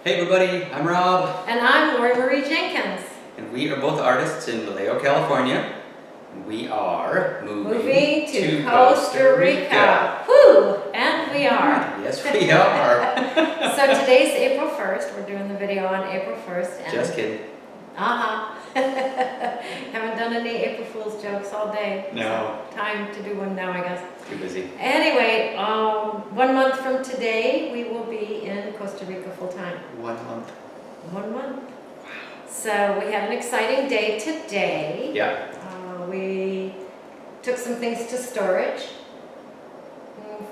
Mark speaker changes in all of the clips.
Speaker 1: Hey everybody, I'm Rob.
Speaker 2: And I'm Lori Marie Jenkins.
Speaker 1: And we are both artists in Vallejo, California. We are moving
Speaker 2: to Costa Rica. Woo! And we are.
Speaker 1: Yes, we are.
Speaker 2: So today's April 1st. We're doing the video on April 1st. And
Speaker 1: Just kidding.
Speaker 2: Haven't done any April Fool's jokes all day.
Speaker 1: No.
Speaker 2: So time to do one now, I guess.
Speaker 1: Too busy.
Speaker 2: Anyway, 1 month from today, we will be in Costa Rica full time.
Speaker 1: 1 month.
Speaker 2: 1 month. Wow. So we have an exciting day today.
Speaker 1: Yeah.
Speaker 2: We took some things to storage.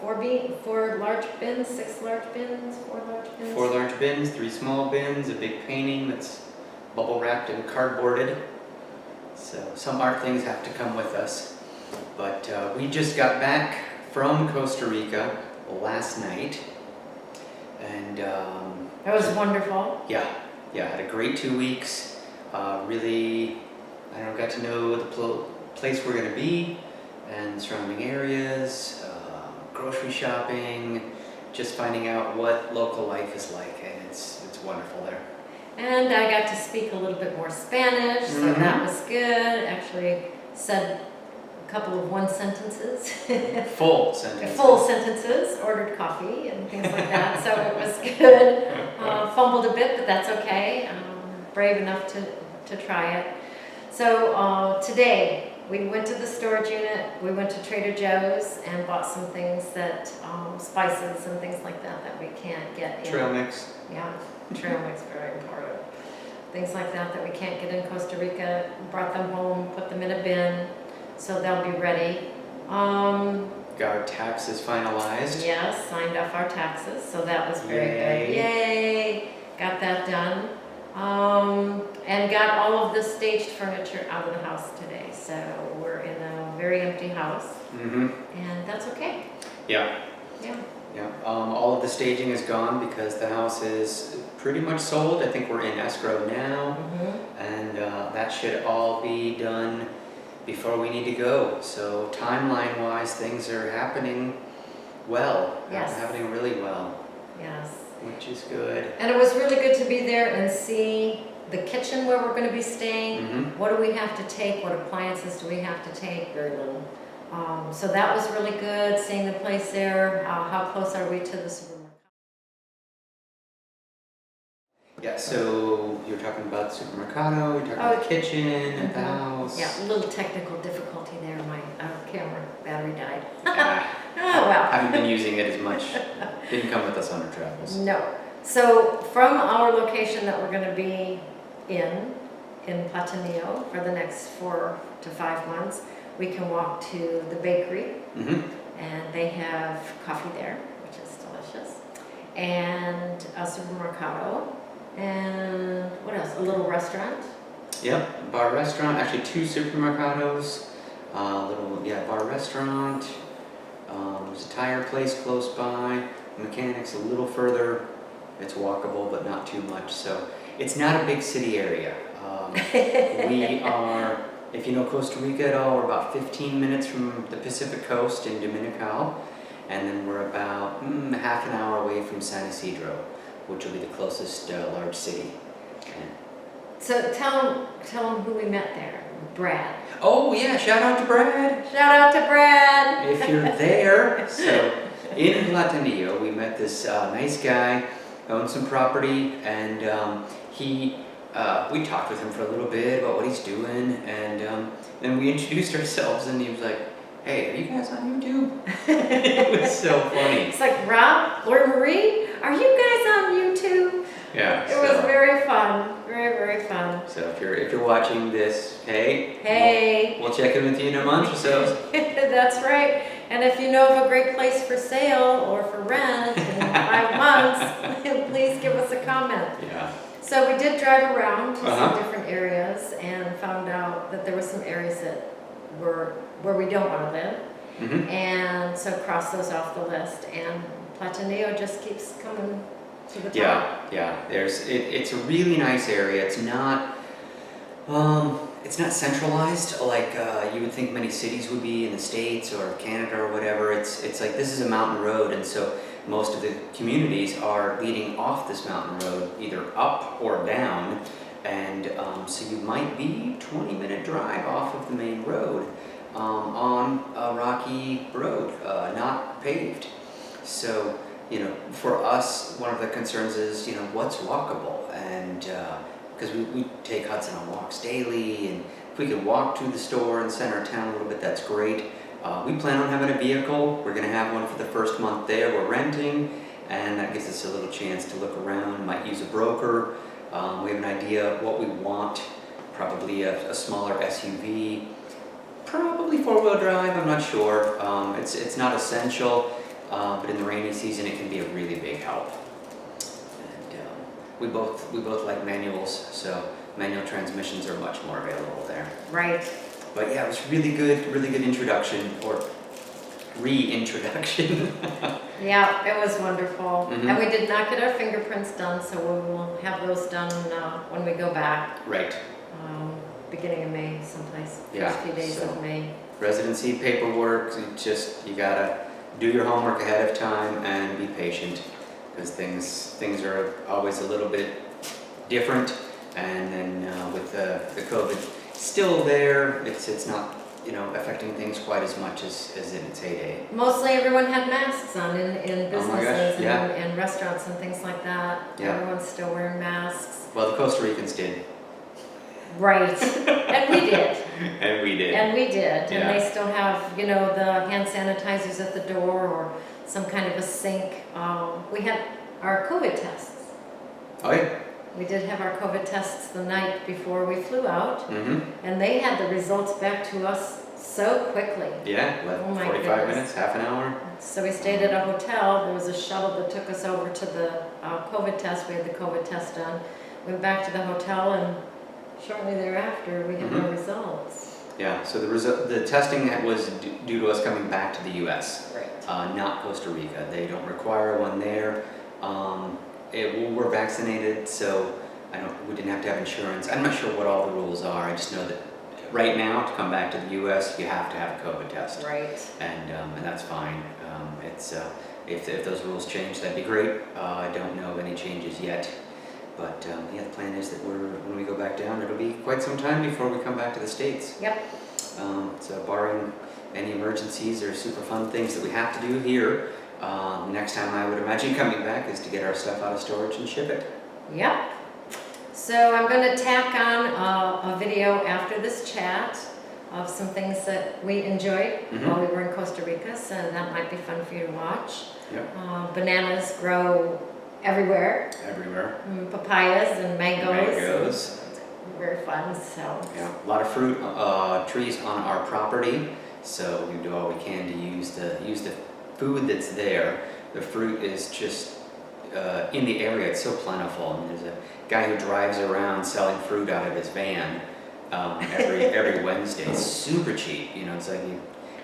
Speaker 2: 4 large bins, 6 large bins, 4 large bins.
Speaker 1: 4 large bins, 3 small bins, a big painting that's bubble wrapped and cardboarded. So some art things have to come with us. But we just got back from Costa Rica last night. And
Speaker 2: it was wonderful.
Speaker 1: Yeah, had a great 2 weeks. Really, got to know the place we're going to be and surrounding areas, grocery shopping, just finding out what local life is like, and it's wonderful there.
Speaker 2: And I got to speak a little bit more Spanish, so that was good. Actually said a couple of one sentences.
Speaker 1: Full sentences.
Speaker 2: Full sentences, ordered coffee and things like that, so it was good. Fumbled a bit, but that's okay. Brave enough to try it. So today, we went to the storage unit, we went to Trader Joe's and bought some things that, spices and things like that we can't get in.
Speaker 1: Trail mix.
Speaker 2: Yeah, trail mix, very important. Things like that we can't get in Costa Rica, brought them home, put them in a bin, so they'll be ready.
Speaker 1: Got our taxes finalized.
Speaker 2: Yes, signed off our taxes, so that was very good. Yay! Got that done. And got all of the staged furniture out of the house today. So we're in a very empty house. And that's okay.
Speaker 1: Yeah. All of the staging is gone because the house is pretty much sold. I think we're in escrow now. And that should all be done before we need to go. So timeline-wise, things are happening well.
Speaker 2: Yes.
Speaker 1: Happening really well.
Speaker 2: Yes.
Speaker 1: Which is good.
Speaker 2: And it was really good to be there and see the kitchen where we're going to be staying. What do we have to take? What appliances do we have to take? Very little. So that was really good, seeing the place there. How close are we to the supermarket?
Speaker 1: Yeah, so you're talking about the supermercado, you're talking about the kitchen at the house.
Speaker 2: Yeah, a little technical difficulty there. My camera battery died.
Speaker 1: Oh well. Haven't been using it as much. Didn't come with us on our travels.
Speaker 2: No. So from our location that we're going to be in Platanillo for the next 4 to 5 months, we can walk to the bakery, and they have coffee there, which is delicious, and a supermercado, and what else? A little restaurant.
Speaker 1: Yep, bar restaurant. Actually, 2 supermercados. Bar restaurant. There's a tire place close by. Mechanics a little further. It's walkable, but not too much. So it's not a big city area. We are, if you know Costa Rica at all, we're about 15 minutes from the Pacific coast in Dominical, and then we're about half an hour away from San Isidro, which will be the closest large city.
Speaker 2: So tell them who we met there. Brad.
Speaker 1: Oh yeah, shout out to Brad.
Speaker 2: Shout out to Brad.
Speaker 1: If you're there. So in Platanillo, we met this nice guy, owned some property, and we talked with him for a little bit about what he's doing, and then we introduced ourselves, and he was like, "Hey, are you guys on YouTube?" It was so funny.
Speaker 2: It's like, Rob, Lori Marie, are you guys on YouTube?
Speaker 1: Yeah.
Speaker 2: It was very fun. Very, very fun.
Speaker 1: So if you're watching this, hey, we'll check in with you in a month or so.
Speaker 2: That's right. And if you know of a great place for sale or for rent in 5 months, please give us a comment.
Speaker 1: Yeah.
Speaker 2: So we did drive around to some different areas and found out that there were some areas that were where we don't want to live. And so cross those off the list. And Platanillo just keeps coming to the top.
Speaker 1: Yeah. It's a really nice area. It's not centralized like you would think many cities would be in the States or Canada or whatever. It's like this is a mountain road, and so most of the communities are leading off this mountain road, either up or down, and so you might be 20-minute drive off of the main road on a rocky road, not paved. So, for us, one of the concerns is, what's walkable, and because we take Hudson on walks daily, and if we could walk to the store and center of town a little bit, that's great. We plan on having a vehicle. We're going to have one for the first month there. We're renting, and that gives us a little chance to look around. Might use a broker. We have an idea of what we want. Probably a smaller SUV. Probably four-wheel drive. I'm not sure. It's not essential, but in the rainy season, it can be a really big help. And we both like manuals, so manual transmissions are much more available there.
Speaker 2: Right.
Speaker 1: But yeah, it was really good introduction, or reintroduction.
Speaker 2: Yeah, it was wonderful.
Speaker 1: Mhm.
Speaker 2: And we did not get our fingerprints done, so we will have those done when we go back,
Speaker 1: Right.
Speaker 2: beginning of May someplace,
Speaker 1: Yeah,
Speaker 2: first few days
Speaker 1: so-
Speaker 2: of May.
Speaker 1: Residency paperwork, you gotta do your homework ahead of time and be patient, because things are always a little bit different, and then with the COVID still there, it's not affecting things quite as much as in its heyday.
Speaker 2: Mostly everyone had masks on in
Speaker 1: Oh my gosh,
Speaker 2: businesses
Speaker 1: yeah.
Speaker 2: and restaurants and things like that.
Speaker 1: Yeah.
Speaker 2: Everyone's still wearing masks.
Speaker 1: Well, the Costa Ricans did.
Speaker 2: Right. And we did.
Speaker 1: And we did.
Speaker 2: And we did.
Speaker 1: Yeah.
Speaker 2: And they still have, the hand sanitizers at the door or some kind of a sink. We had our COVID tests.
Speaker 1: Oh yeah.
Speaker 2: We did have our COVID tests the night before we flew out,
Speaker 1: Mm-hmm.
Speaker 2: and they had the results back to us so quickly.
Speaker 1: Yeah, like
Speaker 2: Oh my
Speaker 1: 45
Speaker 2: goodness.
Speaker 1: minutes, half an hour.
Speaker 2: So we stayed at a hotel. There was a shuttle that took us over to the COVID test. We had the COVID test done. Went back to the hotel, and shortly thereafter, we had our results.
Speaker 1: Yeah, so the testing that was due to us coming back to the U.S.,
Speaker 2: Right.
Speaker 1: not Costa Rica. They don't require one there. We're vaccinated, so we didn't have to have insurance. I'm not sure what all the rules are. I just know that right now, to come back to the U.S., you have to have a COVID test.
Speaker 2: Right.
Speaker 1: And that's fine. If those rules change, that'd be great. I don't know of any changes yet. But the plan is that when we go back down, it'll be quite some time before we come back to the States.
Speaker 2: Yep.
Speaker 1: So barring any emergencies or super fun things that we have to do here, next time I would imagine coming back is to get our stuff out of storage and ship it.
Speaker 2: Yep. So I'm going to tack on a video after this chat of some things that we enjoyed while we were in Costa Rica, so that might be fun for you to watch.
Speaker 1: Yep.
Speaker 2: Bananas grow everywhere.
Speaker 1: Everywhere.
Speaker 2: Papayas and mangoes.
Speaker 1: Mangoes.
Speaker 2: Very fun, so.
Speaker 1: Yeah, a lot of fruit trees on our property, so we do all we can to use the food that's there. The fruit is just in the area. It's so plentiful, and there's a guy who drives around selling fruit out of his van every Wednesday. It's super cheap. It's like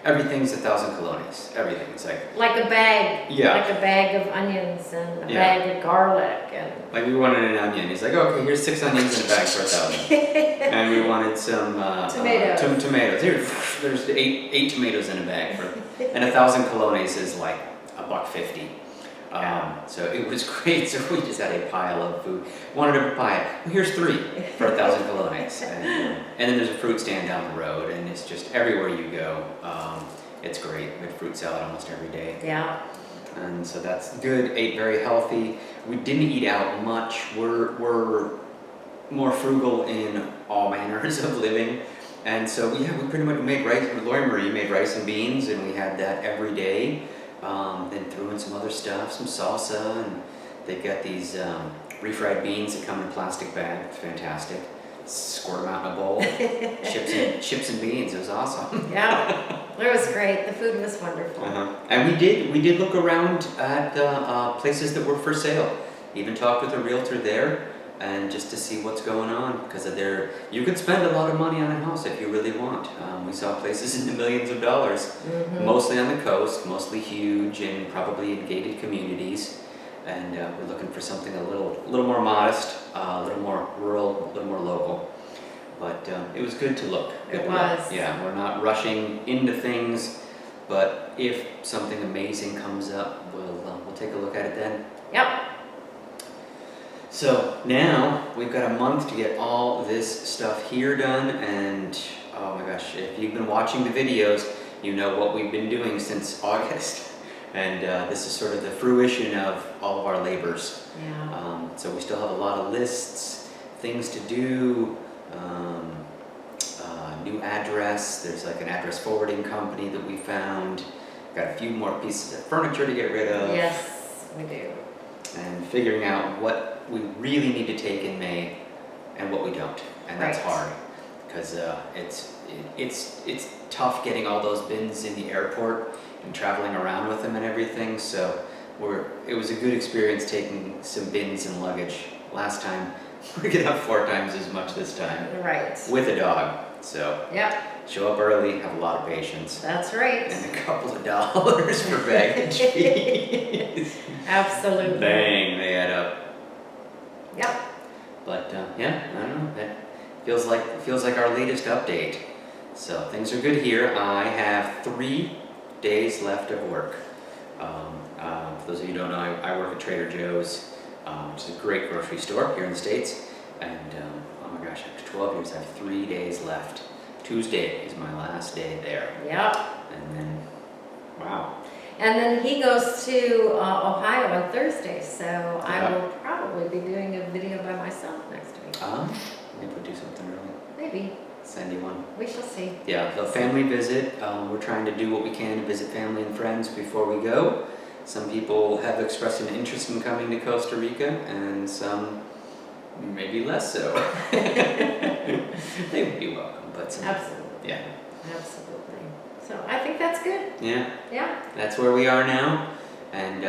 Speaker 1: everything's 1,000 colones. Everything. It's
Speaker 2: like a bag.
Speaker 1: Yeah.
Speaker 2: Like a bag of onions and a
Speaker 1: Yeah.
Speaker 2: bag of garlic and.
Speaker 1: like we wanted an onion. He's like, okay, here's 6 onions in a bag for 1,000. And we wanted some
Speaker 2: Tomatoes.
Speaker 1: tomatoes. Here, there's eight tomatoes in a bag and 1,000 colones is like $1.50. So it was great. So we just had a pile of food. Wanted a papaya. Well, here's 3 for 1,000 colones. And then there's a fruit stand down the road, and it's just everywhere you go. It's great. We had fruit salad almost every day.
Speaker 2: Yeah.
Speaker 1: And so that's good. Ate very healthy. We didn't eat out much. We're more frugal in all manners of living. And so we pretty much made rice. Lori Marie made rice and beans, and we had that every day. Then threw in some other stuff, some salsa, and they've got these refried beans that come in a plastic bag. It's fantastic. Squirt them out in a bowl. chips and beans. It was awesome.
Speaker 2: Yeah. It was great. The food was wonderful.
Speaker 1: And we did look around at the places that were for sale. Even talked with a realtor there, and just to see what's going on, because you could spend a lot of money on a house if you really want. We saw places in the millions of dollars, mostly on the coast, mostly huge, and probably in gated communities. And we're looking for something a little more modest, a little more rural, a little more local. But it was good to look.
Speaker 2: It was.
Speaker 1: Yeah, we're not rushing into things, but if something amazing comes up, we'll we'll take a look at it then.
Speaker 2: Yep.
Speaker 1: So now we've got a month to get all this stuff here done, and oh my gosh, if you've been watching the videos, you know what we've been doing since August. And this is sort of the fruition of all of our labors.
Speaker 2: Yeah.
Speaker 1: So we still have a lot of lists, things to do, new address. There's like an address forwarding company that we found. Got a few more pieces of furniture to get rid of.
Speaker 2: Yes, we do.
Speaker 1: And figuring out what we really need to take in May and what we don't. And that's
Speaker 2: Right.
Speaker 1: hard because it's tough getting all those bins in the airport and traveling around with them and everything. So it was a good experience taking some bins and luggage last time. We're gonna have 4 times as much this time
Speaker 2: Right.
Speaker 1: with a dog. So
Speaker 2: Yep,
Speaker 1: show up early, have a lot of patience,
Speaker 2: that's right.
Speaker 1: and a couple of dollars for baggage fees.
Speaker 2: Absolutely.
Speaker 1: Bang, they add up.
Speaker 2: Yep.
Speaker 1: But yeah, I don't know. That feels like our latest update. So things are good here. I have 3 days left of work. For those of you who don't know, I work at Trader Joe's, which is a great grocery store here in the States. And oh my gosh, after 12 years, I have 3 days left. Tuesday is my last day there.
Speaker 2: Yep.
Speaker 1: And then, wow.
Speaker 2: And then he goes to Ohio on Thursday, so I
Speaker 1: Yeah.
Speaker 2: will probably be doing a video by myself next week.
Speaker 1: Maybe we'll do something early.
Speaker 2: Maybe.
Speaker 1: Send you one.
Speaker 2: We shall see.
Speaker 1: Yeah, the family visit. We're trying to do what we can to visit family and friends before we go. Some people have expressed an interest in coming to Costa Rica, and some maybe less so. They would be welcome, but some,
Speaker 2: Absolutely.
Speaker 1: yeah,
Speaker 2: Absolutely. So I think that's good.
Speaker 1: yeah,
Speaker 2: Yeah.
Speaker 1: that's where we are now. And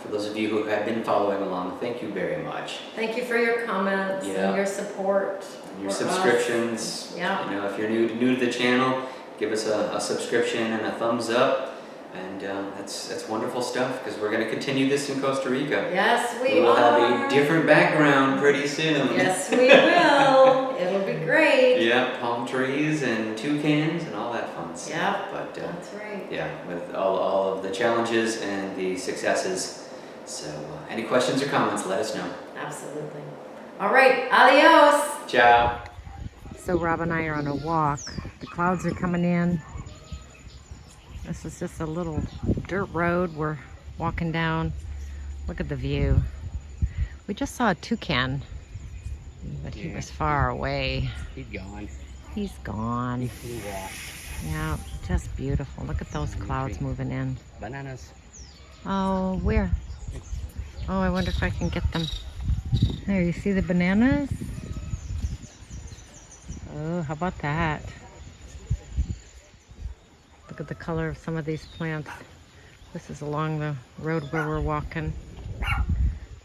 Speaker 1: for those of you who have been following along, thank you very much.
Speaker 2: Thank you for your comments
Speaker 1: Yeah.
Speaker 2: and your support.
Speaker 1: And your
Speaker 2: for us.
Speaker 1: subscriptions.
Speaker 2: Yeah.
Speaker 1: You know, if you're new to the channel, give us a subscription and a thumbs up. And that's wonderful stuff because we're going to continue this in Costa Rica.
Speaker 2: Yes, we
Speaker 1: We will
Speaker 2: are.
Speaker 1: have a different background pretty soon.
Speaker 2: Yes, we will. It'll be great.
Speaker 1: Yeah, palm trees and toucans and all that fun stuff.
Speaker 2: Yeah,
Speaker 1: But
Speaker 2: that's right.
Speaker 1: yeah, with all of the challenges and the successes. So any questions or comments, let us know.
Speaker 2: Absolutely. All right, adios.
Speaker 1: Ciao.
Speaker 2: So Rob and I are on a walk. The clouds are coming in. This is just a little dirt road we're walking down. Look at the view. We just saw a toucan, but he was far away.
Speaker 3: He's gone.
Speaker 2: He's gone.
Speaker 3: He flew off.
Speaker 2: Yeah, just beautiful. Look at those clouds moving in.
Speaker 3: Bananas.
Speaker 2: Oh, where? Oh, I wonder if I can get them. There, you see the bananas? Oh, how about that? Look at the color of some of these plants. This is along the road where we're walking.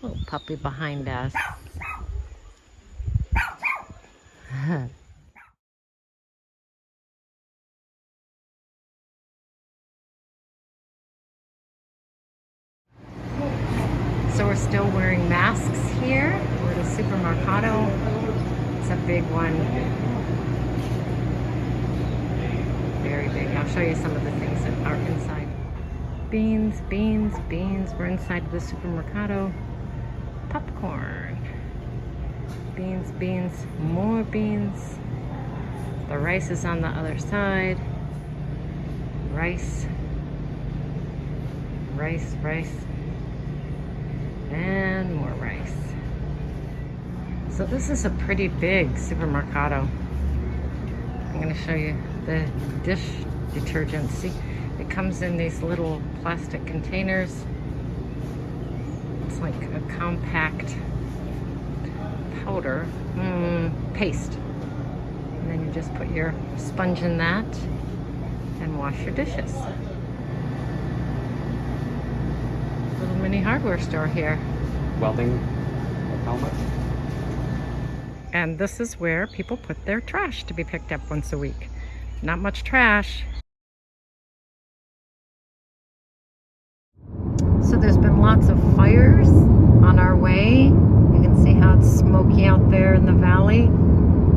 Speaker 2: Little puppy behind us. So we're still wearing masks here. We're at a supermercado. It's a big one. Very big. I'll show you some of the things that are inside. Beans, beans, beans. We're inside the supermercado. Popcorn. Beans, beans, more beans. The rice is on the other side. Rice. Rice, rice. And more rice. So this is a pretty big supermercado. I'm going to show you the dish detergent. See, it comes in these little plastic containers. It's like a compact powder paste. And then you just put your sponge in that and wash your dishes. Little mini hardware store here.
Speaker 3: Welding helmet.
Speaker 2: And this is where people put their trash to be picked up once a week. Not much trash. So there's been lots of fires on our way. You can see how it's smoky out there in the valley,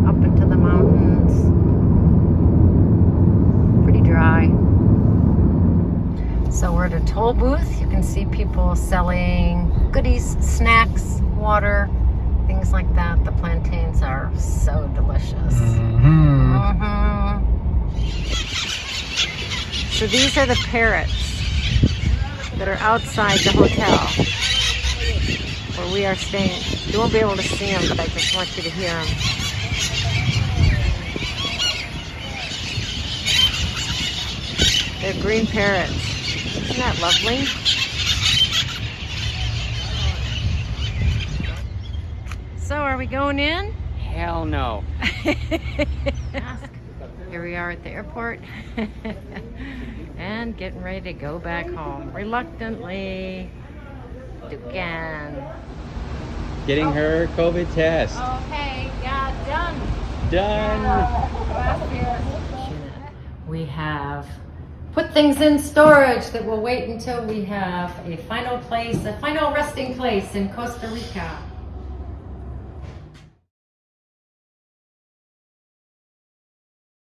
Speaker 2: up into the mountains. Pretty dry. So we're at a toll booth. You can see people selling goodies, snacks, water, things like that. The plantains are so delicious. So these are the parrots that are outside the hotel where we are staying. You won't be able to see them, but I just want you to hear them. They're green parrots. Isn't that lovely? So are we going in?
Speaker 3: Hell no.
Speaker 2: Here we are at the airport and getting ready to go back home. Reluctantly. Dugan.
Speaker 3: Getting her COVID test.
Speaker 2: Okay, yeah, done.
Speaker 3: Done.
Speaker 2: We have put things in storage that will wait until we have a final resting place in Costa Rica.